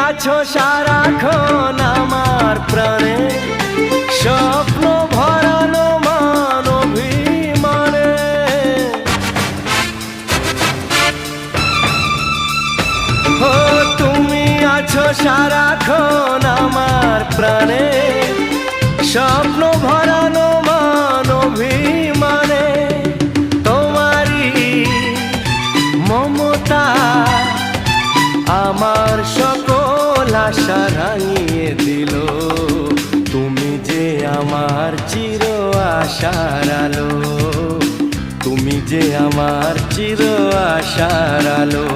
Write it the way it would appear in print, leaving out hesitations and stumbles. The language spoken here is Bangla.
আছো সারাক্ষণ আমার প্রাণে, স্বপ্ন ভরানো মান অভিমানে। ও তুমি আছো সারাক্ষণ আমার প্রাণে, স্বপ্ন ভরানো মান অভিমানে। তোমারই মমতা আমার সকল আশা রাঙিয়ে দিল। তুমি যে আমার চির আশার আলো, তুমি যে আমার চির আশার আলো।